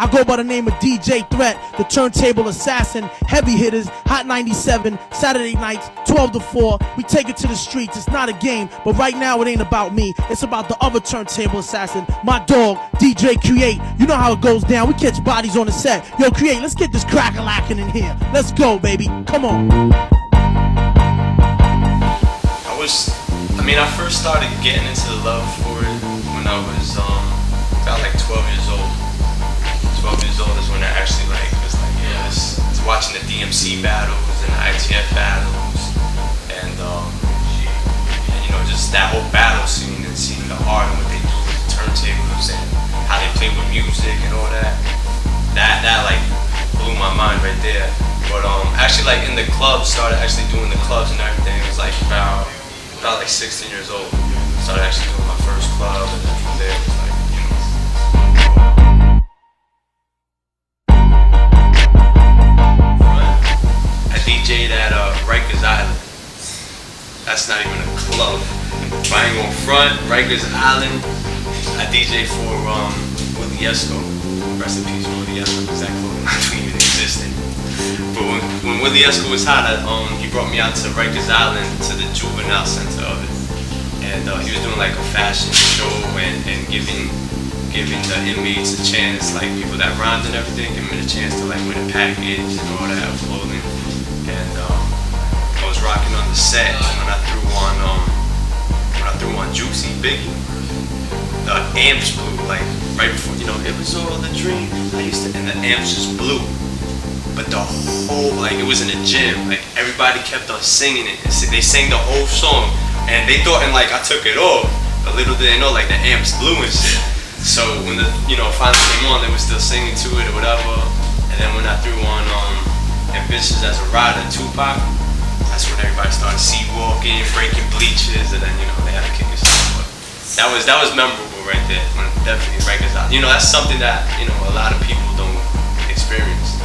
I go by the name of DJ Threat, the turntable assassin, heavy hitters, Hot 97, Saturday nights, 12 to 4. We take it to the streets. It's not a game, but right now it ain't about me. It's about the other turntable assassin, my dog, DJ CRE-8. You know how it goes down. We catch bodies on the set. Yo, CRE-8, let's get this crack-a-lackin' in here. Let's go, baby. Come on. I first started getting into the love for it when I was about like 12 years old. 12 years old is when I actually was watching the DMC battles and the ITF battles and just that whole battle scene and seeing the art and what they do with the turntables and how they play with music and all that. That blew my mind right there. But actually in the clubs, started actually doing the clubs and everything. It was about 16 years old. Started actually doing my first club, and then from there it was I DJ'd at Rikers Island. That's not even a club. If I ain't going front, Rikers Island. I DJ'd for Willie Esco. Rest in peace, Willie Esco, because that club not even existed. But when Willie Esco was hot, he brought me out to Rikers Island, to the juvenile center of it. And he was doing a fashion show and giving the inmates a chance, people that rhymed and everything, giving them a chance to win a package and all that of clothing. And I was rocking on the set when I threw on Juicy Biggie. The amps blew right before, it was all the dream. And the amps just blew. But the whole, it was in a gym, everybody kept on singing it. They sang the whole song, and they thought I took it off, but little did they know, the amps blew and shit. So when the, finally came on, they were still singing to it or whatever. And then when I threw on Ambitious as a Rider, Tupac, that's when everybody started sea-walking, breaking bleachers, and then, they had to kick us off. But that was memorable right there, when definitely Rikers Island. That's something that, a lot of people don't experience.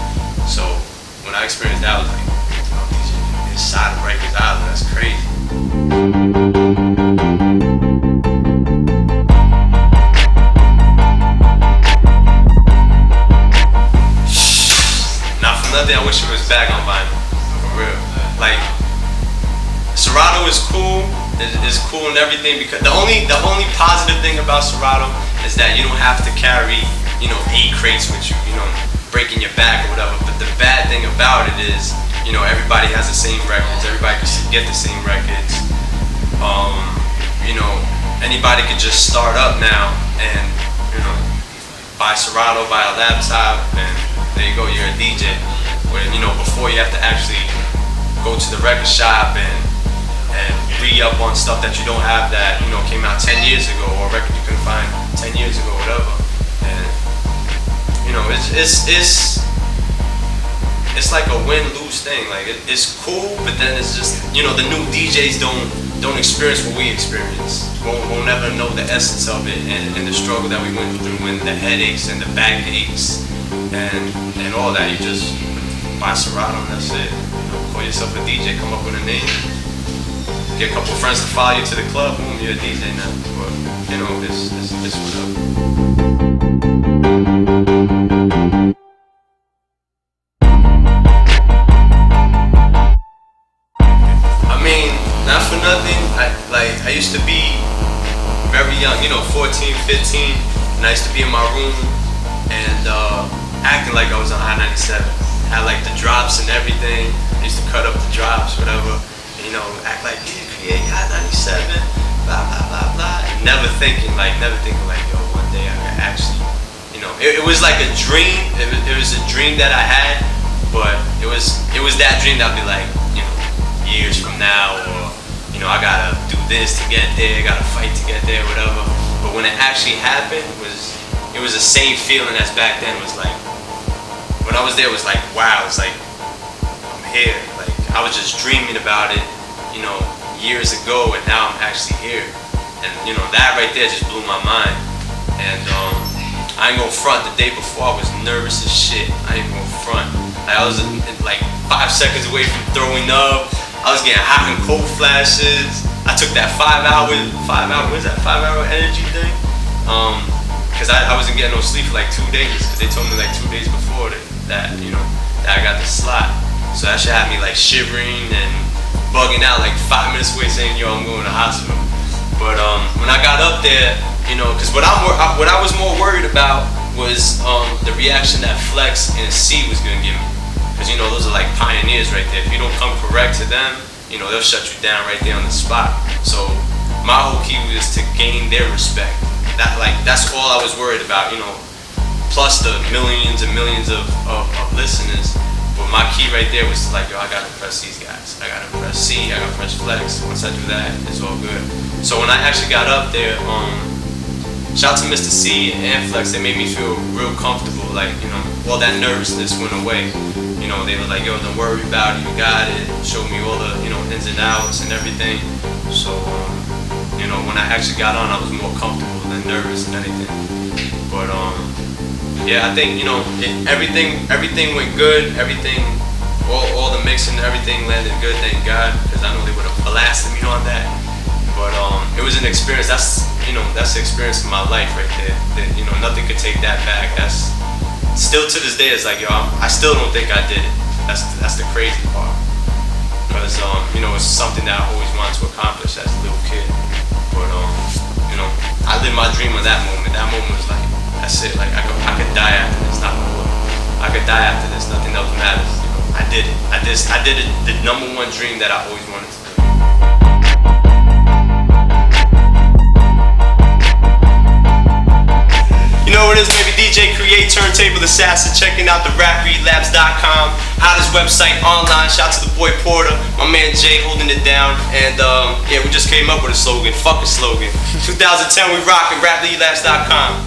So when I experienced that, I was DJing inside of Rikers Island, that's crazy. Now for nothing, I wish it was back on vinyl, for real. Serato is cool, it's cool and everything, because the only positive thing about Serato is that you don't have to carry, 8 crates with you, breaking your back or whatever. But the bad thing about it is, everybody has the same records. Everybody can get the same records. Anybody could just start up now and, buy Serato, buy a laptop, and there you go, you're a DJ. Where, before you have to actually go to the record shop and re-up on stuff that you don't have that, came out 10 years ago, or a record you couldn't find 10 years ago, whatever. And it's like a win-lose thing. It's cool, but then it's just, the new DJs don't experience what we experience. Won't ever know the essence of it and the struggle that we went through, and the headaches and the backaches and all that. You just buy Serato and that's it. Call yourself a DJ, come up with a name, get a couple of friends to follow you to the club, boom, you're a DJ now. But it's whatever. Not for nothing, I used to be very young, 14, 15, and I used to be in my room and acting like I was on High 97. Had the drops and everything. I used to cut up the drops, whatever, act like, yeah, create High 97, blah, blah, blah, blah. And never thinking yo, one day I could actually, it was like a dream. It was a dream that I had, but it was that dream that I'd be years from now, or I gotta do this to get there, gotta fight to get there, whatever. But when it actually happened, it was the same feeling as back then. It was when I was there, it was wow, it's I'm here. I was just dreaming about it, years ago, and now I'm actually here. And that right there just blew my mind. And I ain't gonna front, the day before I was nervous as shit. I ain't gonna front. I was 5 seconds away from throwing up. I was getting hot and cold flashes. I took that 5 hour energy thing. because I wasn't getting no sleep for like 2 days, because they told me like 2 days before that I got the slot. So that shit had me like shivering and bugging out like 5 minutes away, saying, yo, I'm going to the hospital. But when I got up there, because what I was more worried about was the reaction that Flex and C was gonna give me, because those are like pioneers right there. If you don't come correct to them, they'll shut you down right there on the spot. So my whole key was to gain their respect. That's all I was worried about, plus the millions and millions of listeners. But my key right there was like, yo, I gotta impress these guys. I gotta impress C, I gotta impress Flex. Once I do that, it's all good. So when I actually got up there, shout out to Mr. C and Flex, they made me feel real comfortable, like, all that nervousness went away. They were like, yo, don't worry about it, you got it. Showed me all the, ins and outs and everything. So, when I actually got on, I was more comfortable than nervous and anything. But, yeah, I think, everything went good, all the mixing, everything landed good, thank God, because I know they would have blasted me on that. But, it was an experience, that's the experience of my life right there. That, nothing could take that back. That's still to this day. It's like, yo, I still don't think I did it. That's the crazy part. Because it's something that I always wanted to accomplish as a little kid. But I lived my dream of that moment. That moment was like, that's it. Like I could die after this. Not more. I could die after this. Nothing else matters. I did it. I did it. The number one dream that I always wanted to do. You know what it is, maybe DJ CRE-8, Turntable Assassin, checking out the rap, relapse.com, hottest website online. Shout out to the boy Porter, my man Jay holding it down. And yeah, we just came up with a slogan, fuck a slogan. 2010, we rockin', rap, relapse.com.